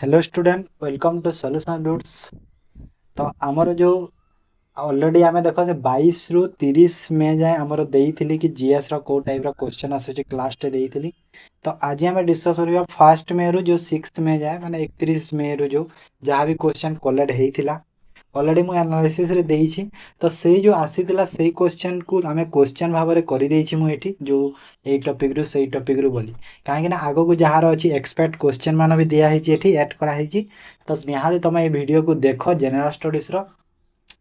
Hello student, welcome to solution roots. तो आमर जो ऑलरेडी आम देख 22 रु 30 मे जाए आमर देइथिली कि जीएस रो को टाइप रो क्वेश्चन आसुची क्लास टे देइथिली। तो आज हम डिस्कस करबा फर्स्ट मे रु जो 6 मे जाए माने 31 मे रु जो जहाँ भी क्वेश्चन कलेक्ट हेइथिला ऑलरेडी मु एनालिसिस रे देइछि। तो से जो आसीथिला से क्वेश्चन को आमे क्वेश्चन भाव में करि देइछि मु एठी जो ए टॉपिक रु से टॉपिक रु बोली काहे ना आगो को जहार अछि एक्सपेक्ट क्वेश्चन मान भी दिया हेछि एठी ऐड करा हेछि। तो निहाती तुम ए वीडियो को देखो जनरल स्टडीज रो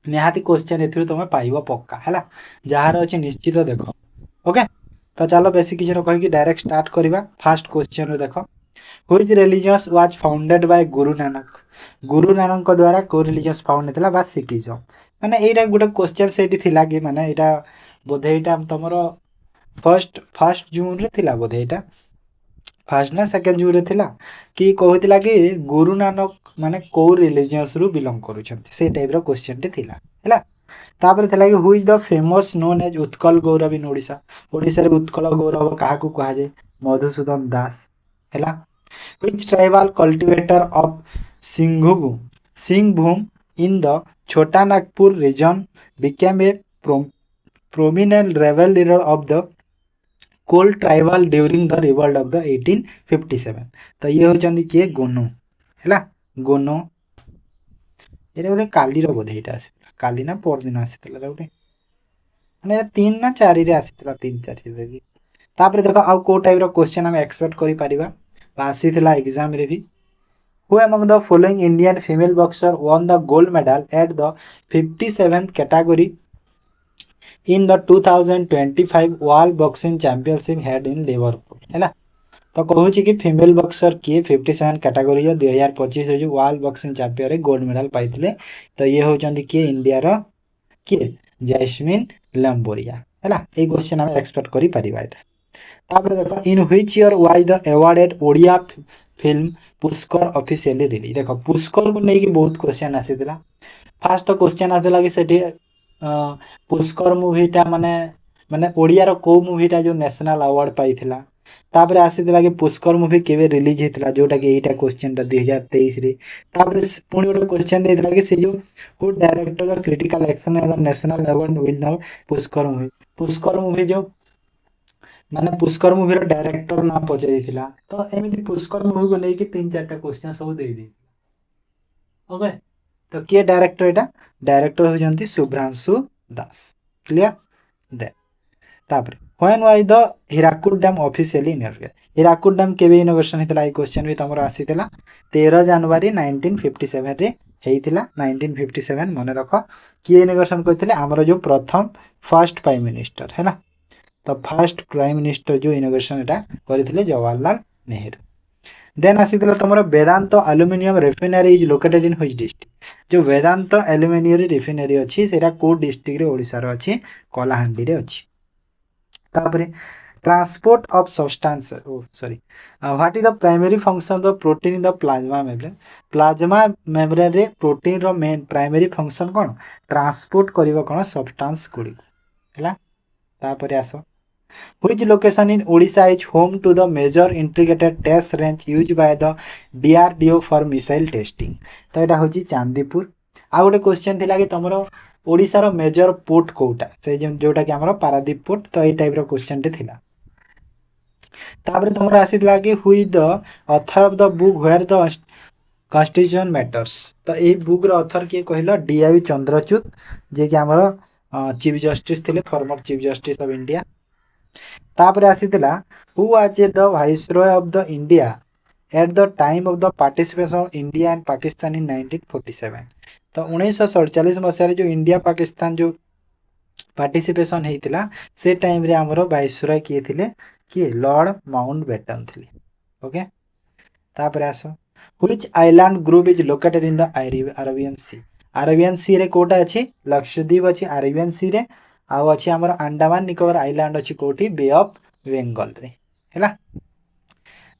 निहाती क्वेश्चन एथि तुम पाइबो पक्का हैला जहार अछि निश्चित देखो। ओके, तो चलो बेसी किछ कहि कि डायरेक्ट स्टार्ट करबा। फर्स्ट क्वेश्चन रो देखो, which religious was founded by Guru Nanak. Guru Nanak द्वारा को रिलीजियस फाउंड हेतला बा सिखिजम माने एटा गुटे क्वेश्चन सेठी थिला कि माने एटा बोधे एटा तमरो फर्स्ट जून रे थिला बोधे एटा फर्स्ट ना सेकंड जून रे थिला कि कहूतिला कि गुरु नानक माने को रिलीजियस रु बिलोंग करूछंती से टाइप रो क्वेश्चन टे थिला हैला। तापर थिला कि who is the famous known as Utkal Gaurav in Odisha. Odisha रे उत्कल गौरव काहा को कहा जाय मधुसूदन दास हैला। Which tribal cultivator of Singhbhum in the Chotanagpur region became a prominent rebel leader of the Kol tribal during the revolt of the 1857। तो ये होचंदी किए गोनो हैला। गोनो एटा बोधे काली रो बोधे एटा आसे काली ना पर दिन आसीतला गोटे माने 3 ना 4 रे आसीतला 3-4 रे। तापर देखो आउ को टाइप रो क्वेश्चन हम एक्सपेक्ट करि परिबा आसीतला एग्जाम रे भी। Who among the following Indian female boxer won the gold medal at the 57th category in the 2025 World Boxing Championship held in Liverpool हैला। तो कहूँ कि फीमेल बॉक्सर किए 57 कैटेगरी 2025 जो वर्ल्ड बॉक्सिंग चैंपियन रे गोल्ड मेडल पाइथिले। तो ये होचंदी किए इंडिया रो किए जैस्मिन लंबोरिया हैला। ए क्वेश्चन हम एक्सपेक्ट करि परिबा एटा। तापर देखो इन which year was the awarded Odia film Pushkar officially release. देखो पुष्कर को नहीं कि बहुत क्वेश्चन आसीथिला। फर्स्ट तो क्वेश्चन आथिला कि सेठी पुष्कर मूवीटा माने माने ओडिया रो को मूवीटा जो नेशनल अवार्ड पाइथिला। तापर आसीथिला कि पुष्कर मूवी केबे रिलीज हेतिला जोटा कि एटा क्वेश्चन ता 2023 रे। तापर पुनी ओटा क्वेश्चन देथिला कि से जो who director the critical action and national award winner Pushkar movie. Pushkar movie जो माने पुष्कर मूवी रो डायरेक्टर ना पचारिथिला। तो एमिति पुष्कर मूवी को लेके 3-4टा क्वेश्चन सब दे दी। ओके, तो किए डायरेक्टर एटा डायरेक्टर हो जंती शुभ्रांशु दास क्लियर दे। तापर when was the Hirakud dam officially inaugurated. Hirakud dam केबे इनॉग्रेशन हेतला ए क्वेश्चन भी तमरो आसीथिला 13 जनवरी 1957 रे हेइथिला। 1957 मने रखो किए इनॉग्रेशन करथिले हमरो जो प्रथम फर्स्ट प्राइम मिनिस्टर हैला। तो फर्स्ट प्राइम मिनिस्टर जो इनोग्रेशन एटा करथिले जवाहरलाल नेहरू। देन आसीथिला तमरो Vedanta aluminium refinery is located in which district. जो वेदांत एल्युमिनियम रिफाइनरी अछि सेटा को डिस्ट्रिक्ट रे ओडिसा रो अछि कलाहांडी रे अछि। तापरे transport of substance what is the primary function of the protein in the plasma membrane. Plasma membrane रे प्रोटीन रो मेन प्राइमरी फंक्शन कोन ट्रांसपोर्ट करिवो कोन सब्सटेंस गुडी हैला। तापरे आसो Which location in Odisha is home to the major integrated test range used by the DRDO for missile testing। तो एटा होची चांदीपुर। आ गोटे question थिला कि तमरो ओडिसा रो मेजर पोर्ट कोटा से जोटा कि हमरो पारादीप पोर्ट। तो ए टाइप रो क्वेश्चन टे थिला। तापर तमरो आसीथिला कि who is the author of the book where the constitution matters. तो ए बुक रो ऑथर के कहलो डीआई चंद्रचूड जे कि हमरो चीफ जस्टिस थिले former chief justice of India. तापर आसीथिला who was the viceroy of the India at the time of the participation of India and Pakistan in 1947। तो 1947 मसिया जो इंडिया पाकिस्तान जो पार्टिसिपेशन हेतिला से टाइम रे हमरो वाइसरॉय किए थिले कि लॉर्ड माउंटबेटन थिले। ओके, तापर आसो which island group is located in the Arabian Sea. Arabian Sea रे कोटा अछि लक्षद्वीप अछि अरेबियन सी रे आउ अछि हमर अंडमान निकोबार आइलैंड अछि कोठी बे ऑफ बेंगल रे हैला।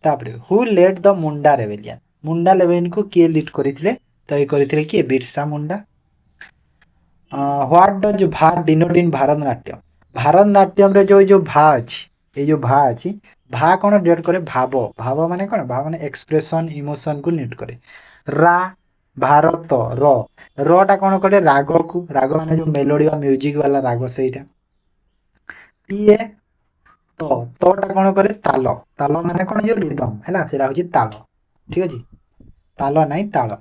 तापरे who led the Munda rebellion. Munda rebellion को के लीड करिथिले तो ए करिथिले कि बिरसा मुंडा। व्हाट डज भा डिनोट इन भारतनाट्यम। भारतनाट्यम रे जो भा अछि ए जो भा अछि भा कौन डिनोट करे भाव भाव माने कौन भाव माने एक्सप्रेशन इमोशन को डिनोट करे रा भारत र टा कौन करे राग को राग माने जो मेलोडी वा म्यूजिक वाला राग सेटा टीए तो टा कौन करे ताल ताल माने कौन जो रिदम हैला सेरा होची ताल ठीक अछि ताल नाही ताल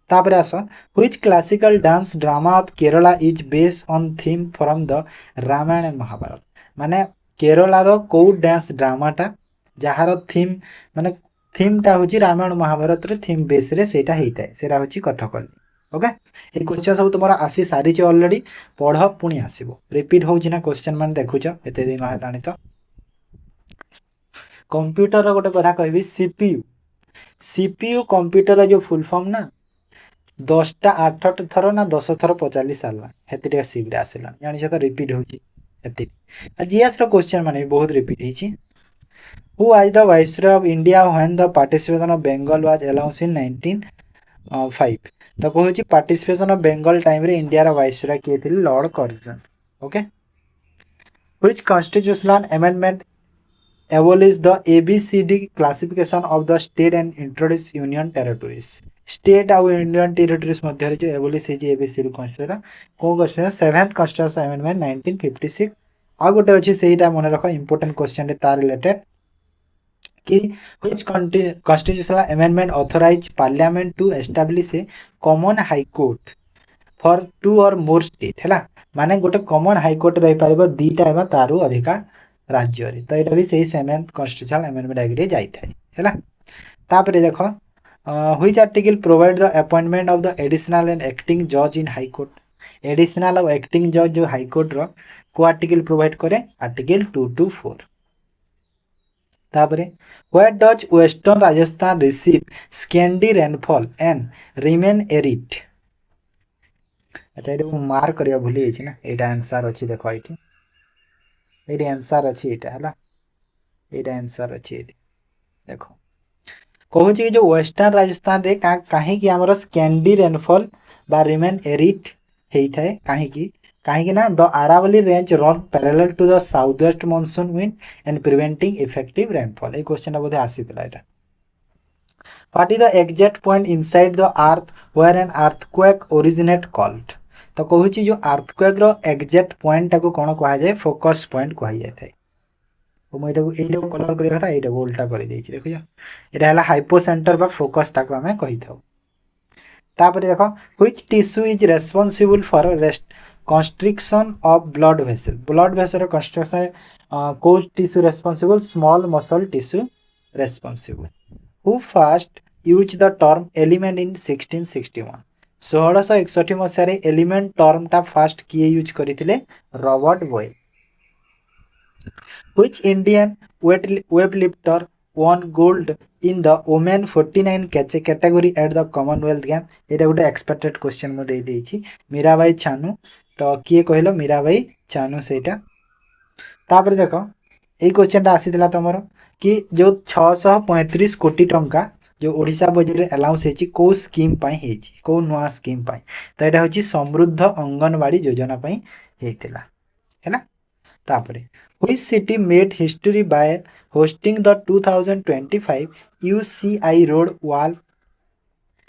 तापरे आस which classical dance drama of Kerala is based on theme from the Ramayana and Mahabharata माने केरला रो को डांस ड्रामाटा जहार थीम माने थीम टा होची रामायण महाभारत रे थीम बेस रे सेटा हेइताय सेरा होची कथकली ओके ए क्वेश्चन सब तुमरा आसी सारी छ ऑलरेडी पढ पुनी आसीबो रिपीट होची ना क्वेश्चन मान देखुछ एते दिन हेलानी तो कंप्यूटर रो गोटे कथा कहबी सीपीयू सीपीयू कंप्यूटर रो जो फुल फॉर्म ना 10टा 8 थर ना 10 थर पचाली साला हेतिटा सीबी आसिला जानि छ तो रिपीट होची हेति जीएस रो क्वेश्चन माने बहुत रिपीट हेची who was the viceroy of India when the participation of Bengal was announced in 1905 तो कहूची पार्टिसिपेशन ऑफ बेंगल टाइम रे इंडिया रा वाइसरॉय के थिले Lord Curzon okay which constitutional amendment abolish the ABCD classification of the state and introduce union territories state आउ union territories मध्य रे जो abolish हे जे ABCD constitution को question 7th constitution amendment 1956 आ गोटे अछि सेहीटा मन रख इंपोर्टेंट क्वेश्चन रे तार रिलेटेड कि which constitutional amendment authorize parliament to establish a common high court for 2 or more state हैला माने गोटे कॉमन हाई कोर्ट रही पारिबो दीटा एबा तारु अधिकार राज्य रे तो एटा भी सही 7th कॉन्स्टिट्यूशनल अमेंडमेंट एक्ट रे जाई थाई हैला तापरे देखो which article provide the appointment of the additional and acting जज इन हाई कोर्ट एडिशनल और एक्टिंग जज जो हाई कोर्ट रो को आर्टिकल प्रोवाइड करे आर्टिकल 224 तापरे where does western Rajasthan receive Scandi rainfall and remain arid अच्छा एटा मार्क करिया भूली छै ना एटा आंसर अछि देखो एठी एटी आंसर अछि एटा हला एटा आंसर अछि देखो कहू छी जो वेस्टर्न राजस्थान रे काहे कि हमर स्कैंडी रेनफॉल बा रिमेन एरिड हेई थाए काहे कि ना the Aravalli range run parallel to the south west monsoon wind and preventing effective rainfall ए क्वेश्चन बोधे आसीतला एटा what is the exact point inside the earth where an earthquake originate called तो कहू छी जो अर्थक्वेक रो एग्जैक्ट पॉइंट टाको कोन कहा जाय फोकस पॉइंट कहा जाय थाए तो मैं एटा कलर करिया था एटा उल्टा कर देछि देखियो एटा हला हाइपोसेंटर बा फोकस ताको हमें कहि थाउ तापर देखो which tissue is responsible for constriction of blood vessel construction को tissue responsible small muscle tissue responsible who first use the term element in 1661 1661 मसिया रे एलिमेंट टर्म ता फर्स्ट किए यूज करिथिले Robert Boyle which Indian weightlifter won gold in the women 49 category at the Commonwealth Games एटा गोटे expected question म दे देछि मीराबाई चानू तो किए कहलो मीराबाई चानू सेटा तापर देखो ए क्वेश्चन आसीतला तमरो कि जो 635 कोटी टंका जो ओडिसा बजेट रे अलाउंस हेछि को स्कीम पई हेछि को नवा स्कीम पई तो एटा होछि समृद्ध अंगनवाड़ी योजना पई हेतिला हैना तापरे which city made history by hosting the 2025 UCI road wall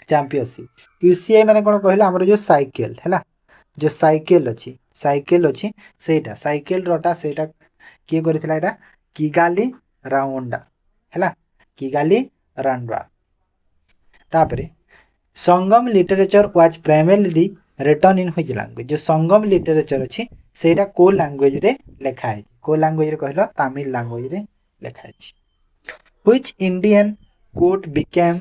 championship UCI माने कोन कहले हमर जो साइकिल हैला जो साइकिल अछि सेटा साइकिल रोटा सेटा की करथिला एटा किगाली राउंडा हैला किगाली राउंडा तापरे Sangam literature was primarily written in which language जो संगम लिटरेचर अछि सेटा को लैंग्वेज रे लिखा है को लैंग्वेज रे कहलो तमिल लैंग्वेज रे लिखा है which Indian court became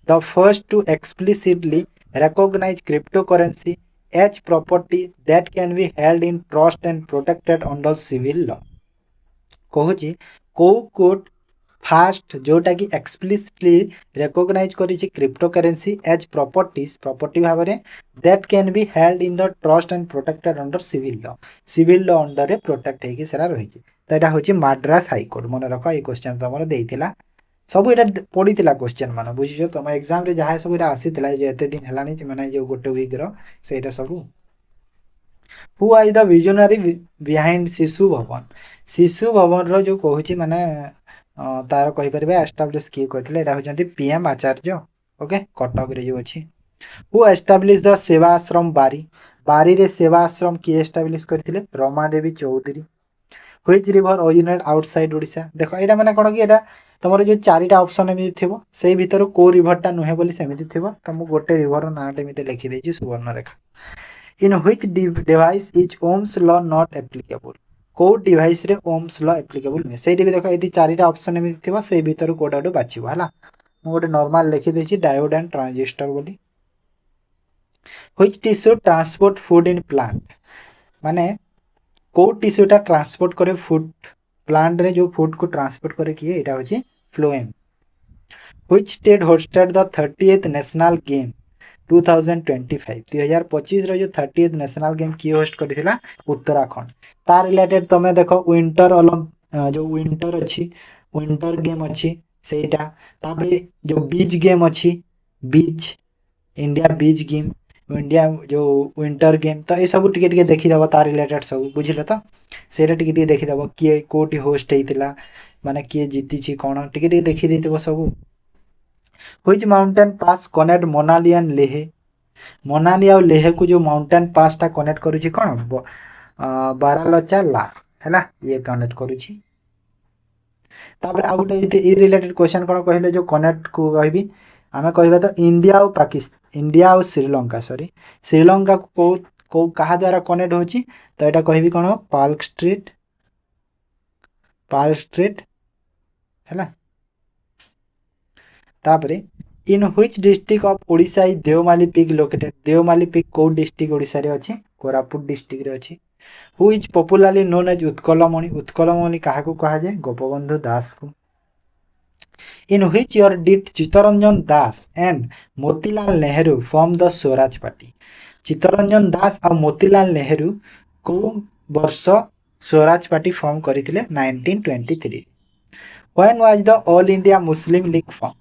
the first to explicitly recognize cryptocurrency as property that can be held in trust and protected under civil law कहूची को कोर्ट फास्ट जोटा कि एक्सप्लिसिटली रिकॉग्नाइज करिछि क्रिप्टोकरेंसी एज प्रॉपर्टी भाव में that can be held in the trust and protected under civil law under रे protect हेकि सेरा रहिछि तो एटा होछि मद्रास हाई कोर्ट मन रख ए क्वेश्चन तमरो देइथिला सब एटा पडिथिला क्वेश्चन मान बुझियो तम एग्जाम रे जहा सब एटा आसीथिला जे एते दिन हेलानी माने जे गोटे वीक रो सेटा सब who I the visionary behind शिशु भवन। शिशु भवन रो जो कहूची माने तार कहि परबे एस्टैब्लिश किए करथिले एटा होचंती पीएम आचार्य। ओके कटक रे जो अछि। हु एस्टैब्लिश द सेवा आश्रम बारी। बारी रे सेवा आश्रम किए एस्टैब्लिश करथिले Rama Devi Choudhury. Which river originate outside Odisha. देखो एटा माने कोन कि एटा तमरो जो चारिटा ऑप्शन एमि थिबो सेई भितर को रिवर टा नुहे बोली सेमिति थिबो त मु गोटे रिवर ना एमिति लिखि देछि Subarnarekha. In which device is Ohm's law not applicable. को डिवाइस रे ओम्स लॉ एप्लीकेबल नुहे सेठी भी देखो एटी चारिटा ऑप्शन एमि थिबो सेई भितर कोडाडो बाछिबो हला। मु गोटे नॉर्मल लिखि देछि डायोड एंड ट्रांजिस्टर बोली। Which tissue transport food in plant. माने को टिश्यू टा ट्रांसपोर्ट करे फूड प्लांट रे जो फूड को ट्रांसपोर्ट करे किए एटा होची phloem. Which state hosted the 30th national game 2025। 2025 रो जो 30th नेशनल गेम किए होस्ट करथिला उत्तराखंड। तार रिलेटेड तमे देखो विंटर जो विंटर अछि विंटर गेम अछि सेटा तापरे जो बीच गेम अछि बीच इंडिया बीच गेम इंडिया जो विंटर गेम तो ये सब टिके टिके देखि दबो तार रिलेटेड सब बुझिले तो सेटा टिके टिके देखि दबो किए कोटी होस्ट हेतिला माने किए जीति छी कोन टिके टिके देखि देतिबो सब। Which mountain pass connect Manali and Leh. Manali और लेह को जो माउंटेन पास टा कनेक्ट करूची कोन बारालचा ला हैला ये कनेक्ट करूची। तापर आ गुटे ई रिलेटेड क्वेश्चन कोन कहले जो कनेक्ट को कहबी आमे कहबा तो इंडिया और पाकिस्तान इंडिया और श्रीलंका सॉरी श्रीलंका को कहा द्वारा कनेक्ट होची तो एटा कहबी कोन पाल स्ट्रेट हैला। तापरे in which district of Odisha is Deomali peak located. Deomali peak को डिस्ट्रिक्ट ओडिशा रे अछि कोरापुट डिस्ट्रिक्ट रे अछि। Who is popularly known as Utkalmani. Utkalmani काहा को कहा जाय गोपबंधु दास को। In which year did Chittaranjan Das and Motilal Nehru form the Swaraj Party. Chittaranjan Das और मोतीलाल नेहरू को वर्ष स्वराज पार्टी फॉर्म करथिले 1923। When was the All India Muslim League form.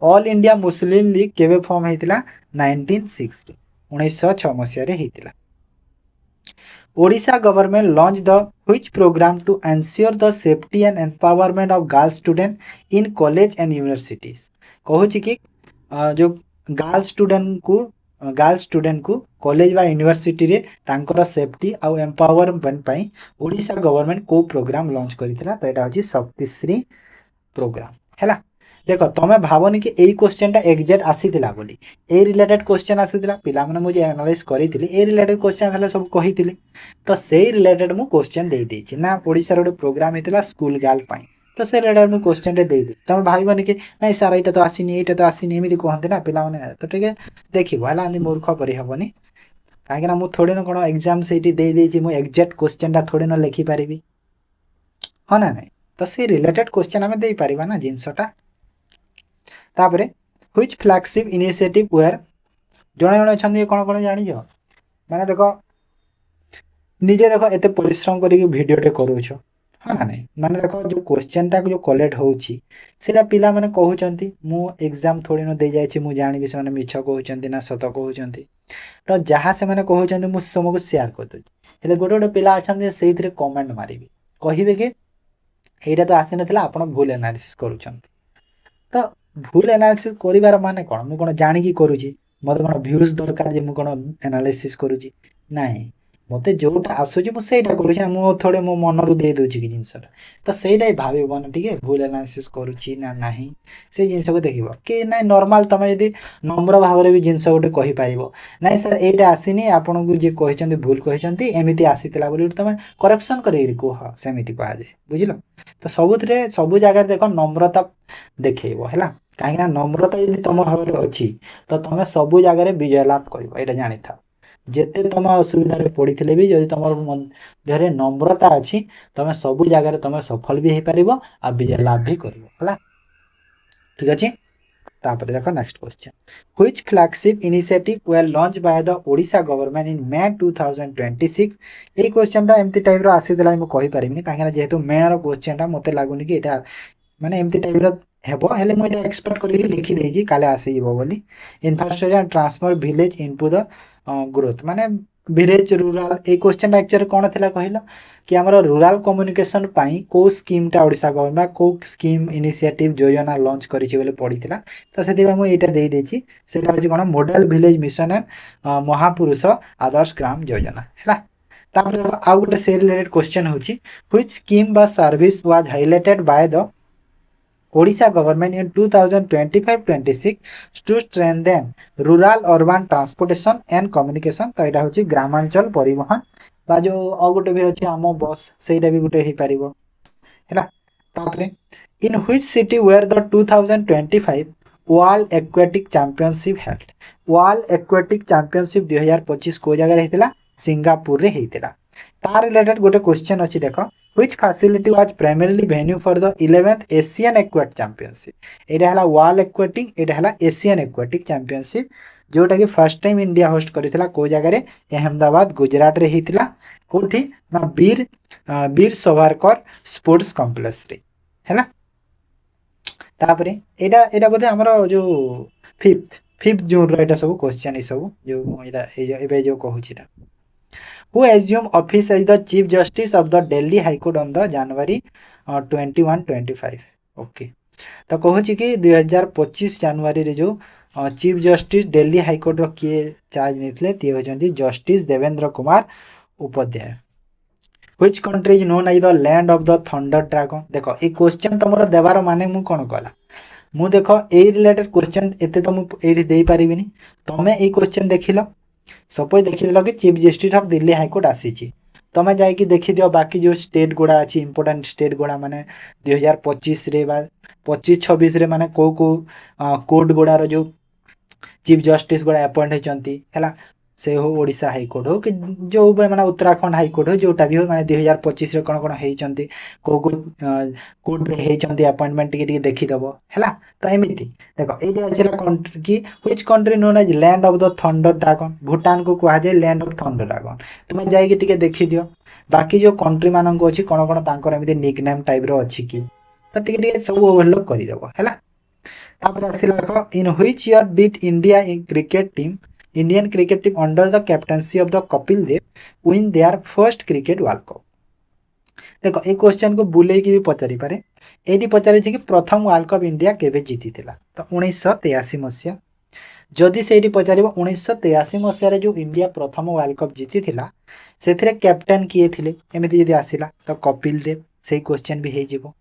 All India Muslim League केबे फॉर्म हेतिला 1906 1906 मसिया रे हेतिला। Odisha government launch the which programme to ensure the safety and empowerment of girl student in college and universities. कहूची कि जो girl student को college बा यूनिवर्सिटी रे तांकर सेफ्टी आ एम्पावरमेंट पई ओडिशा गवर्नमेंट को प्रोग्राम लॉन्च करितला तो एटा होची शक्तिश्री प्रोग्राम हैला। देखो तमे भावनी कि एई क्वेश्चन टा एग्जैक्ट आसीतिला बोली ए रिलेटेड क्वेश्चन आसीतिला पिला माने मु जे एनालाइज करितिली ए रिलेटेड क्वेश्चन हले सब कहितिली तो सेई रिलेटेड मु क्वेश्चन देई देछि ना ओडिसा रो प्रोग्राम हेतिला स्कूल गर्ल पई तो से रिलेटेड मु क्वेश्चन दे दे तमे भाइबनी कि नै सर एटा तो आसीनी एमिति कहंते ना पिला माने तो ठीक है देखिबो हला नि मूर्ख परि हबनी काहे ना मु थोड़ी न कोन एग्जाम सेठी देई देछि मु एग्जैक्ट क्वेश्चन टा थोड़ी न लिखि पारिबी हो ना नै तो से रिलेटेड क्वेश्चन हमें देई पारिबा ना जिंसटा। तापरे व्हिच फ्लैगशिप इनिशिएटिव वेयर जणे जणे छन्दी कोन कोन जानि जो माने देखो निजे देखो एते परिश्रम करी वीडियो टे करू छ हा ना नै माने देखो जो क्वेश्चन टा जो कलेक्ट होउची सेला पिला माने कहउचंती मु एग्जाम थोड़ी न दे जाय छी मु जानि भी से माने मिछ कहउचंती ना सत कहउचंती तो जहां से माने कहउचंती मु समको शेयर कर दउ हेले गोटे गोटे पिला अछंती सेइथरे कमेंट मारिबी कहिबे कि एटा तो आसे नथिला आपण भूल एनालिसिस करूचंती तो भूल एनालिसिस करिवार माने कोन मु कोन जानि की करूची मते कोन व्यूज दरकार जे मु कोन एनालिसिस करूची नाही मते जोटा आसुची मु सेटा करूची मु थोड़े मो मन रु दे दोची कि जिंसटा तो सेटाई भाबिबो न ठीक है भूल एनालिसिस करूची ना नाही से जिंस को देखिबो कि नै नॉर्मल तमे यदि नम्र भाबरे भी जिंस गोटे कहि पाइबो नै सर एटा आसीनी आपन को जे कहिचंती भूल कहिचंती एमिति आसीतला बोली तमे करेक्शन करेइ को ह सेमिति कहा जे बुझिलो तो सबुतरे सब जगह देखो नम्रता देखैबो हैला काहे ना नम्रता यदि तम भाबरे अछि तो तमे सब जगह रे विजय लाभ करबो एटा जानि था जेते तम असुविधा रे पड़िथिले भी यदि तमर मध्यरे नम्रता अछि तमे सब जगह रे तमे सफल भी हे परिबो आ विजय लाभ भी करबो हैला ठीक अछि। तापर देखो next question which flagship initiative were launch by the Odisha government in may 2026। A question ता एमती टाइप रो आसीतला म कहि परिबिनी काहे ना जेहेतु मे रो क्वेश्चन ता मते लागुनी कि एटा माने एमती टाइप रो हेबो हेले म एटा एक्सपेक्ट करि लिखि देजी काले आसी जिवो बोली। Infrastructure and transfer village into the growth माने विलेज रूराल ए क्वेश्चन एक्चुअली कौन थिला कहला कि हमर रूराल कम्युनिकेशन पाई को स्कीम टा ओडिशा गवर्नमेंट को स्कीम इनिशिएटिव योजना लॉन्च करी छी बोले पड़ीथिला तो सेति मु एटा देई देछि सेटा होछि कोन मॉडल विलेज मिशन एंड महापुरुष आदर्श ग्राम योजना हैला तापर देखो आउ गोटे से रिलेटेड क्वेश्चन होछि व्हिच स्कीम बा service was highlighted by the Odisha government in 2025-26 to strengthen rural urban transportation and communication तो एटा होची ग्रामांचल परिवहन बा जो आ गोटे भी होची आमो बस सेटा भी गोटे हे परिबो हैला तापरे in which city were the 2025 World Aquatic Championship held World Aquatic Championship 2025 को जगह हेतिला सिंगापुर रे हेतिला तार रिलेटेड गोटे क्वेश्चन अछि देखो which facility was primarily venue for the 11th Asian Aquatic Championship एटा हला World Aquatic एटा हला Asian Aquatic Championship जोटा कि फर्स्ट टाइम इंडिया होस्ट करितला को जगह रे अहमदाबाद गुजरात रे हेतिला कोठी ना वीर सावरकर स्पोर्ट्स कॉम्प्लेक्स रे हैला तापरे एटा एटा बोधे हमरो जो फिफ्थ जून रो एटा सब क्वेश्चन ई सब जो एटा एबे जो कहूची who assumed office as the Chief Justice of the Delhi High Court on the January 21-25 okay तो कहूची कि 2025 जनवरी रे जो chief justice Delhi high court रो किए चार्ज नेथले ते होजंती justice Devendra Kumar Upadhyaya which country is known as the land of the thunder dragon देखो ए क्वेश्चन तमरो देवार माने मु कोन कला मु देखो ए रिलेटेड क्वेश्चन एते तो मु एडी देई परिबिनी तमे ए क्वेश्चन देखिलो सपोज देखिदेल कि chief justice of Delhi high court आसी तमें जाकि देखी दियो बाकी जो स्टेट गुड़ा अच्छी इंपोर्टेंट स्टेट गुड़ा माने 2025 रे 25-26 रे माने को कोर्ट गुड़ा जो चीफ जस्टिस गुड़ा अपॉइंट होती है से हो ओडिशा हाईकोर्ट हो कि जो माने उत्तराखंड हाईकोर्ट हो जोटा भी हो माने 2025 रे कोन कोन हेचंती को कोर्ट रे हेचंती अपॉइंटमेंट टिके देखि दबो हैला तो एमिति देखो एडी आछला कंट्री की which country known as land of the thunder dragon Bhutan को कहा जाय लैंड ऑफ थंडर ड्रैगन तुमे जाय कि टिके देखि दियो बाकी जो कंट्री मानन को अछि कोन कोन तांकर एमिति निक नेम टाइप रो अछि कि तो टिके टिके सब ओवरलॉक करि दबो हैला तापर आसिला देखो इन which year did India in cricket team Indian cricket team under the captaincy of the Kapil Dev win their first cricket World Cup. देखो ए क्वेश्चन को बुले की भी पचारि पारे एटी पचारि कि प्रथम वर्ल्ड कप इंडिया केबे जीति थिला तो 1983 मसिया जदि सेठी पचारिबो 1983 मसिया रे जो इंडिया प्रथम वर्ल्ड कप जीति थिला सेथिरे कैप्टन किए थिले एमिति जदि आसिला तो कपिल देव सेही क्वेश्चन भी हे जीवो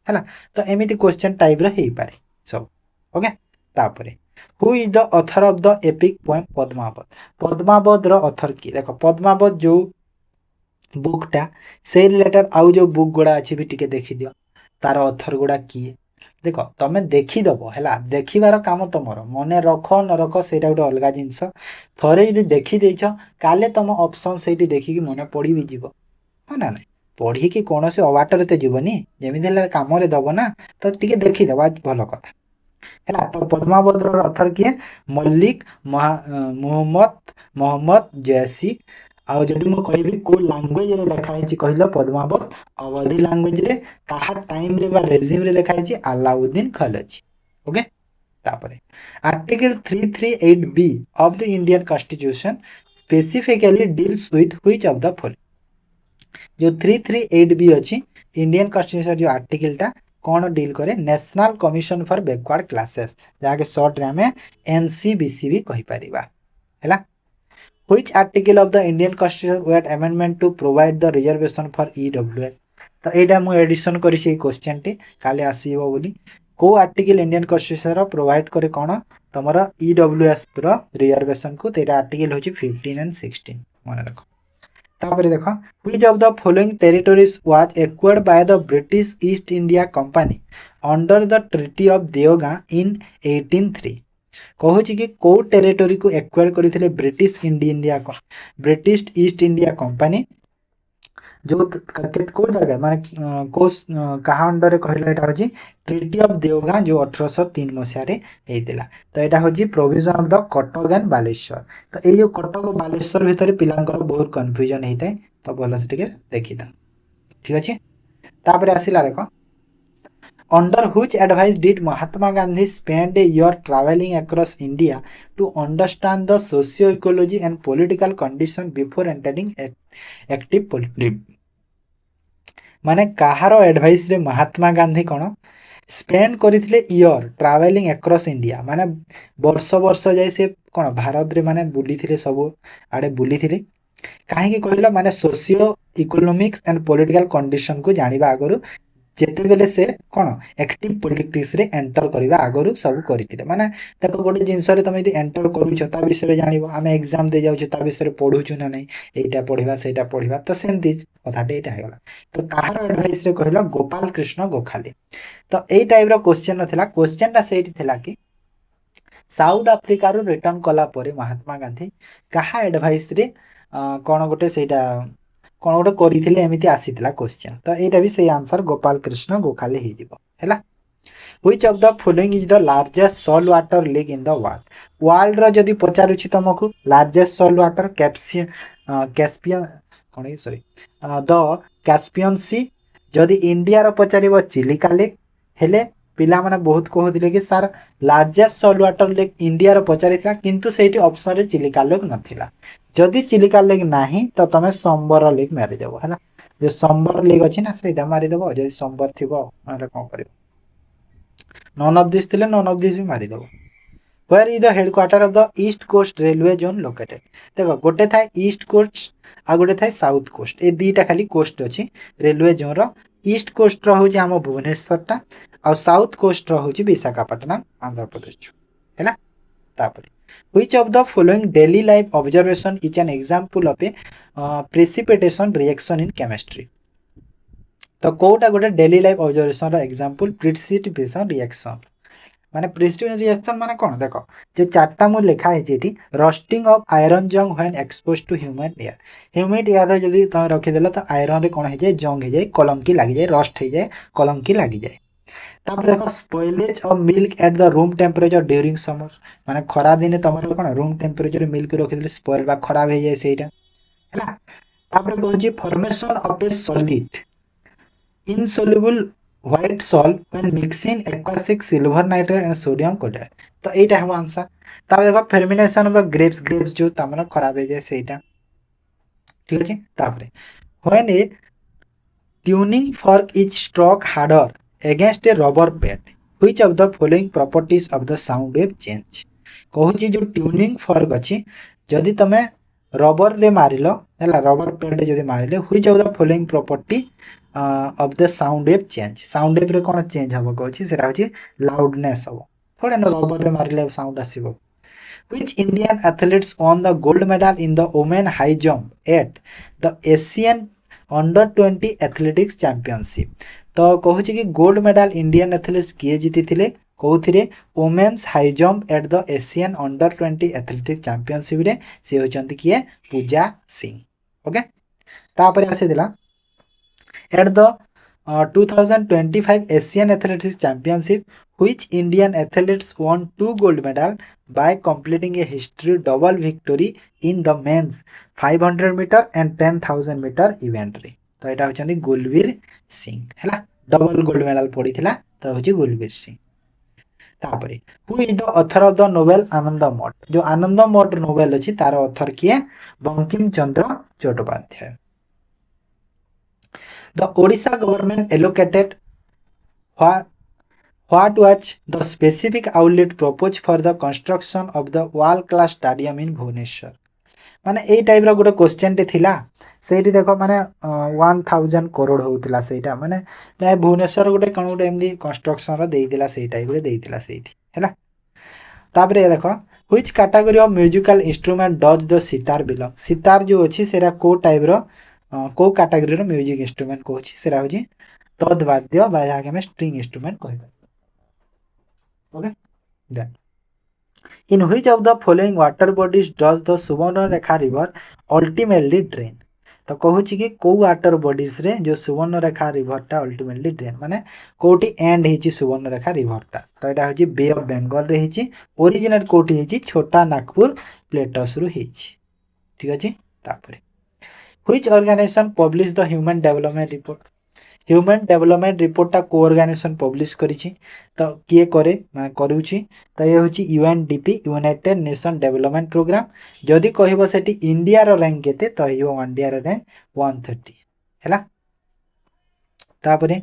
हैला तो एमिति क्वेश्चन टाइप रे हेई पारे सब ओके तापरे Who is the author of the epic poem Padmavat Padmavat रो ऑथर की देखो पद्मावत जो बुक टा से रिलेटेड आउ जो बुक गुड़ा अछि भी टिके देखि दियो तार ऑथर गुड़ा किए देखो तमे देखि दबो हैला देखिबार काम तमरो मने रखो न रखो सेटा गुटे अलगा जिंस थरे यदि देखि देछो काले तम ऑप्शन सेठी देखि कि मने पड़ी भी जीवो ना ना पढ़ी कि कोनोसे अवाटर ते जीवनी जेमि देला काम रे दबो ना तो टिके देखि दबा भलो कथा है तो पद्मावत ऑथर किए मल्लिक मोहम्मद जैसी आ जदि मु कहबी को लैंग्वेज रे लिखा है कहलो पद्मावत अवधी लैंग्वेज रे काहा टाइम रे बा रेजिम रे लिखा है अलाउद्दीन खलजी ओके तापरे article 338 B of the Indian constitution specifically deals with which of the following जो 338 बी अछि इंडियन कॉन्स्टिट्यूशन जो आर्टिकल टा कौन डील करे national commission for backward classes जहाँ के शॉर्ट रे हमें एनसीबीसी भी कहि परिबा हैला which article of the Indian constitution was amendment to provide the reservation for EWS तो एटा मु एडिशन करी छै क्वेश्चन टी काले आसीबो बोली को आर्टिकल इंडियन कॉन्स्टिट्यूशन रो प्रोवाइड करे कोन तमरा ईडब्ल्यूएस रो रिजर्वेशन को तेरा आर्टिकल होची 15 एंड 16 मन रखो तापर देखो which of the following territories was acquired by the British East India Company under the Treaty of Deoga in 1803 कहूची कि को टेरिटोरी को एक्वायर करथिले ब्रिटिश ईस्ट इंडिया कंपनी जो को जगह माने को कहा अंडर रे कहला एटा होची ट्रीटी ऑफ देवगा जो 1803 मसिया रे हेतिला तो एटा होची provision of the Cuttack and Baleshwar तो ए जो कटक और बालेश्वर भितर पिलांकर बहुत कंफ्यूजन हेतै तो बोला से टिके देखिदा ठीक अछि तापर आसिला देखो Under which advice did Mahatma Gandhi spend a year traveling across India to understand the socio-ecology and political condition before entering active politics? माने कहार एडवाइस रे महात्मा गांधी कौन स्पेंड करथिले ईयर ट्रैवलिंग अक्रॉस इंडिया माने वर्ष वर्ष जाय से कौन भारत रे माने बुली थिले सब आडे बुली थिले काहे कहला माने socio economics and political condition को जानिबा आगरु जेतेबेले से कौन एक्टिव पॉलिटिक्स रे एंटर करबा आगरु सब करथिले माने देखो गोटे जिंस रे तमे यदि एंटर करूछ ता विषय जानिबो आमे एग्जाम दे जाउछ ता विषय पढुछु ना नहीं एटा पढिबा सेटा पढिबा तो सेमती कथाटे एटा हेगला तो कहार एडवाइस रे कहला गोपाल कृष्ण गोखले तो एई टाइप रो क्वेश्चन नथिला क्वेश्चन ता सेठी थिला कि साउथ अफ्रीका रो रिटर्न कला परे महात्मा गांधी कहा एडवाइस रे कोन गोटे सेटा कोन गोटे करिथिले एमिति आसीथिला क्वेश्चन तो एटा भी सही आंसर गोपाल कृष्ण गोखले हे जिवो हैला which of the following is the largest salt water lake in the world रो जदी पचारुछि तुमको लार्जेस्ट सॉल्ट वाटर कैस्पियन कोन सॉरी द कैस्पियन सी जदी इंडिया रो पचारिबो चिलिका लेक हेले पिला माने बहुत कहउथिले कि sir largest salt water lake India रो पचारिथिला किंतु सेठी ऑप्शन रे चिलिका लेक नथिला जदी चिलिका लेक नाही तो तमे संबर लेक मारि देबो हैला जे संबर लेक अछि ना सेटा मारि देबो जदी संबर थिबो मारे कोन करियो नन ऑफ दिस थिले नन ऑफ दिस भी मारि देबो Where is the headquarter of the East Coast Railway Zone located? देखो गोटे थाए ईस्ट कोस्ट आ गोटे थाए साउथ कोस्ट ए दीटा खाली कोस्ट अछि रेलवे जोन रो ईस्ट कोस्ट रो होची हम भुवनेश्वर टा आ साउथ कोस्ट रो होची विशाखापट्टनम आंध्र प्रदेश हैला तापर which of the following daily life observation is an example of a precipitation reaction in chemistry तो कोटा गोटे डेली लाइफ ऑब्जर्वेशन रो एग्जांपल प्रेसिपिटेशन रिएक्शन माने प्रेसिपिटेशन रिएक्शन माने कोन देखो जे चारटा मु लिखा है जेठी रस्टिंग ऑफ आयरन जंग when exposed to humid air रे जदी त रखि देला त आयरन रे कोन हे जाय जंग हे जाय कलंकी लागि जाय रस्ट हे जाय कलंकी लागि जाय तापर देखो spoilage of milk at the room temperature during summer माने खरा दिने तमर कोन रूम टेंपरेचर मिल्क रखि देले स्पॉइल बा खराब हे जाय सेटा हैला तापर कहूची formation of a solid insoluble white salt when mixing aqueous silver nitrate and sodium chloride तो एटा है आंसर तब देखो फर्मेंटेशन ऑफ द ग्रेप्स जो तमन खराब है जे सेटा ठीक अछि तापरे when a tuning fork is struck harder against a rubber pad which of the following properties of the sound wave change कहूची जो ट्यूनिंग फॉर्क अछि जदी तमे रबर दे मारिलो हैला रबर पैड जदी मारिले which of the following property of the sound wave रे कोन change हबो कहछि सेरा होछि लाउडनेस हबो थोड़े न रबर रे मारिले साउंड आसीबो which Indian athletes won the gold medal in the women high jump at the Asian under 20 athletics championship तो कहछि कि गोल्ड मेडल इंडियन एथलीट्स किए जीतिथिले कोथिरे women's high jump at the Asian under 20 athletics championship रे से होचंती किए पूजा Singh okay तापर आसे दिला at the 2025 Asian athletics championship which Indian athletes won 2 gold medal by completing a history double victory in the men's 500 meter and 10,000 meter event रे तो एटा होचंती गुलवीर सिंह हैला double gold medal पडिथिला तो होची गुलवीर सिंह तापरे who is the author of the novel Anand Math जो Anand Math novel अछि तार author किए Bankim Chandra Chattopadhyay the Odisha government allocated what was the specific outlet proposed for the construction of the world class stadium in Bhubaneswar माने ए type रो गोटे question टे थिला सेठी देखो माने 1000 करोड़ होउतिला सेटा माने नै भुवनेश्वर गोटे कोन गोटे एमदी कंस्ट्रक्शन रो देइतिला सेई टाइप रे देइतिला सेठी हैला तापरे देखो which category of musical instrument does the sitar belong sitar जो अछि सेरा को टाइप रो को कैटेगरी रो म्यूजिक इंस्ट्रूमेंट को अछि सेरा होजी तद वाद्य बा याके में स्ट्रिंग इंस्ट्रूमेंट कहबे okay then in which of the following water bodies does the Subarnarekha river ultimately drain तो कहूची कि को वाटर बॉडीज रे जो सुवर्णरेखा रिवर टा अल्टीमेटली ड्रेन माने कोटी एंड हेची सुवर्णरेखा रिवर टा तो एटा होची बे ऑफ बंगाल रे हेची ओरिजिनल कोटी हेची छोटा नागपुर प्लेटस रु हेची ठीक अछि तापरे which organisation publish the human development report human development रिपोर्टा को ऑर्गेनाइजेशन पब्लिश करिछि तो किए करे करूछि तो ये होछि UNDP United Nation Development Programme जदि कहबो सेठी इंडिया रो रैंक केते तो यो इंडिया रो रैंक 130 हैला तापरे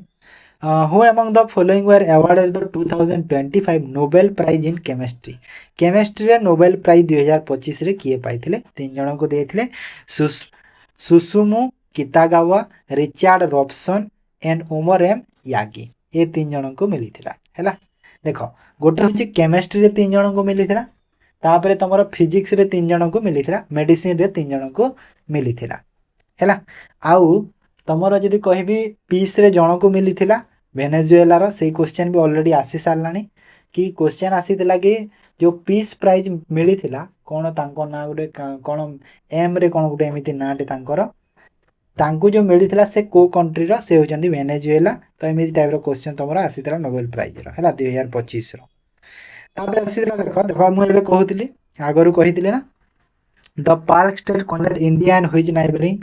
who among the following were awarded the 2025 Nobel Prize in Chemistry chemistry रे नोबेल प्राइज 2025 रे किए पाइथिले तीन जणों को देथिले सुसुमु कितागावा Richard Robson and Omar M Yagi ये तीन जणों को मिलिथिला हैला देखो गोटे होची केमिस्ट्री रे तीन जणों को मिलिथिला तापरे तमरो फिजिक्स रे तीन जणों को मिलिथिला मेडिसिन रे तीन जणों को मिलिथिला हैला आउ तमरो जदी कहबी पीस रे जणों को मिलिथिला वेनेजुएला रो से क्वेश्चन भी ऑलरेडी आसी सारलानी कि क्वेश्चन आसीथिला कि जो पीस प्राइज मिलिथिला कोन तांको ना गुटे कोन एम रे कोन गुटे एमिति नाटे तांकर तांको जो मिलिथिला से को कंट्री रो से होचंदी वेनेजुएला तो एमिति टाइप रो क्वेश्चन तमरो आसीथिला नोबेल प्राइज रो हैला 2025 रो ताबे आसीथिला देखो देखो मु एबे कहूतिली आगरु कहितिले ना the Palk Strait connected India and which neighbouring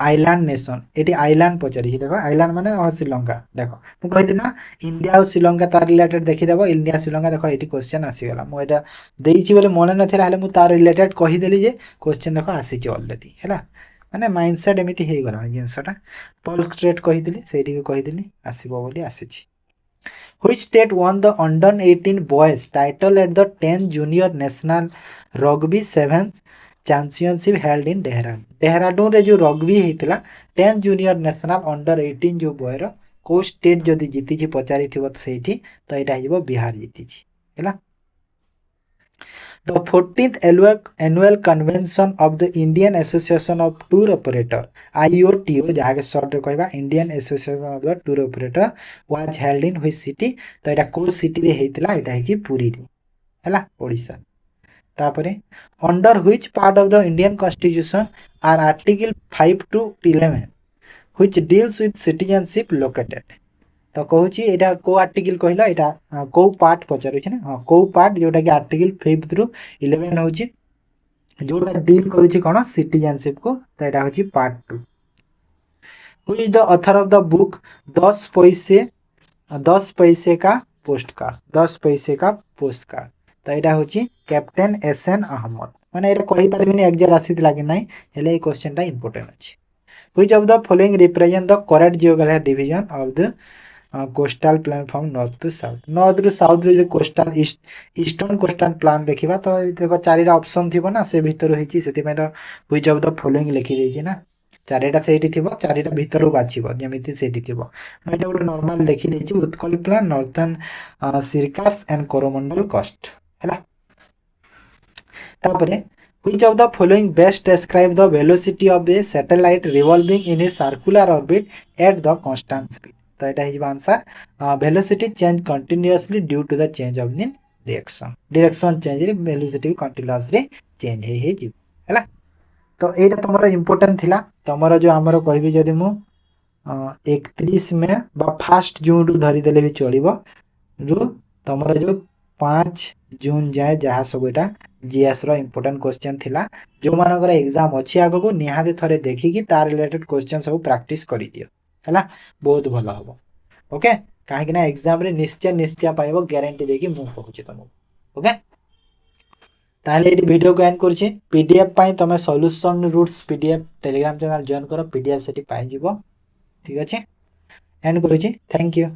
island nation एटी आइलैंड पचरी देखो आइलैंड माने श्रीलंका देखो मु कहिदि ना इंडिया और श्रीलंका तार रिलेटेड देखि देबो इंडिया श्रीलंका देखो एटी क्वेश्चन आसी गेला मु एटा देइछि बोले मने नथिला हले मु तार रिलेटेड कहि देली जे क्वेश्चन देखो आसी छि ऑलरेडी हैला माने माइंडसेट एमिति हे गला जिंसटा पार्क स्टेट कहि देली सेठी को कहि देली आसीबो बोली आसी छि Which state won the under 18 boys title at the 10th junior national rugby sevens championship held in Dehradun Dehradun रे जो रग्बी हेतिला 10 जूनियर नेशनल अंडर 18 जो बॉय रो को स्टेट जदी जीति छि पचारि थिबो सेठी तो एटा हिबो बिहार जीति छि हैला the 14th annual convention of the Indian Association of Tour Operator IOTO जहा के शॉर्ट रे कहबा Indian association of the tour operator was held in which city तो एटा को सिटी रे हेतिला एटा हि पुरी रे हैला ओडिसा तापरे under which part of the Indian constitution are article 5 to 11 which deals with citizenship located तो कहूची एटा को आर्टिकल कहला एटा को पार्ट पचारू छी ना हां को पार्ट जोटा कि आर्टिकल 5 through 11 होची जोटा डील करूची कोन सिटीजनशिप को तो एटा होची part 2 who is the author of the book 10 पैसे का पोस्ट कार्ड 10 पैसे का पोस्ट कार्ड तो एटा होची कैप्टन एसएन अहमद माने एटा कहि परबिनी एग्जाम आसीतला कि नै हेले ए क्वेश्चन ता इंपोर्टेंट अछि which of the following represent the correct geographical division of the coastal plain from north to south रे जो कोस्टल ईस्टर्न कोस्टल प्लान देखिबा तो देखो चारिटा ऑप्शन थिबो ना से भीतर होईची सेति में तो व्हिच ऑफ द फॉलोइंग लिखि देछि ना चारिटा सेठी थिबो चारिटा भीतर बाछिबो जेमिति सेठी थिबो एटा गोटे नॉर्मल लिखि देछि Utkal plain Northern Circars and Coromandel coast हैला तापरे which of the following best describe the velocity of a satellite revolving in a circular orbit at the constant speed तो एटा his answer velocity change continuously due to the change of in direction change रे velocity continuously change हे जी हैला तो एटा तमरो important थिला तमरो जो हमरो कहबी जदी मु 31 में बा फर्स्ट जून रु धरि देले भी चलिबो जो तमरो जो 5 जून जाए जहा सब एटा जीएस रो इंपोर्टेंट क्वेश्चन थिला जो मानकर एग्जाम अछि आगो को निहाते थरे देखि कि तार रिलेटेड क्वेश्चन सब प्रैक्टिस करि दियो हैला बहुत भलो हबो ओके काहे कि ना एग्जाम रे निश्चय पाइबो गारंटी देकी मु कहूची तुमको ओके ताले एटी वीडियो को एंड करछि पीडीएफ पाई तमे solution roots PDF Telegram channel join करो पीडीएफ सेटी पाइ जिवो ठीक अछि एंड करछि थैंक यू।